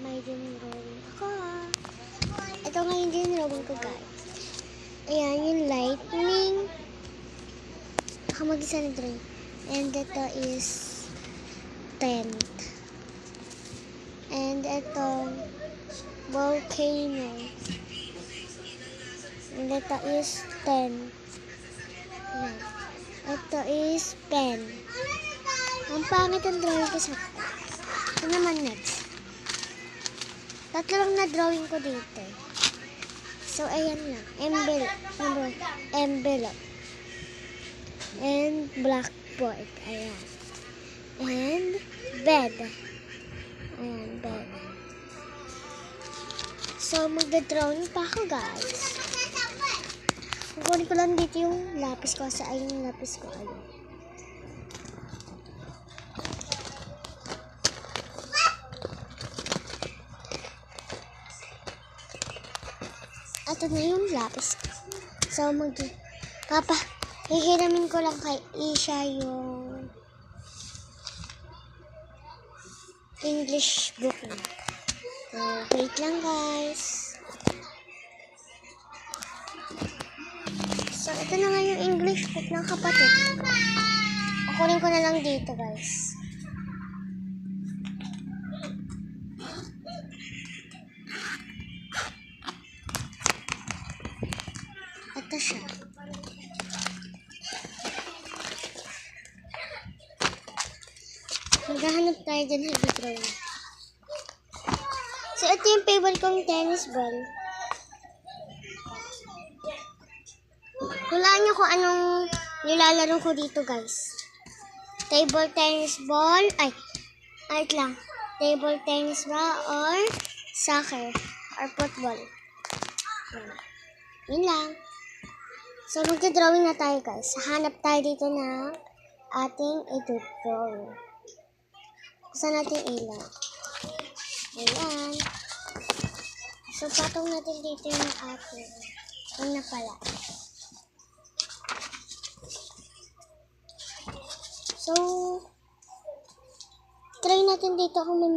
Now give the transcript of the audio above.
May dinrawing ako. Ito nga yung dinrawing ko, guys. Ayan, yung lightning. Ako mag-isa na drawing. And ito is tent. And ito, volcano. And ito is tent. Ayan. Ito is pen. Ang pangit ang drawing ko sa ito. Ito naman next. Tatlo lang na drawing ko dito. So, ayan lang. Envelope. Envelope. And blackboard. Ayan. And bed. Ayan, bed. So, magda-drawing pa ako, guys. Kukunin ko lang dito yung lapis ko. Sa ayun yung lapis ko. Ayun. Ito na yung lapis ko. So, hihiramin ko lang kay Isha yung English book na. So, wait lang, guys. So, ito na nga yung English book ng kapatid. Kukunin ko na lang dito, guys. Ito siya. Maghahanap tayo dyan sa drawing. So, ito yung favorite kong tennis ball. Hulaan nyo kung anong nilalaro ko dito, guys. Table tennis ball. Ay, art lang. Table tennis ball or soccer or football. Yun lang. So, magka-drawing na tayo, guys. Hanap tayo dito ng ating ito-drawing. Buksan natin ilaw. Ayan. So, patong natin dito yung ating. Yun na pala. So, try natin dito kung may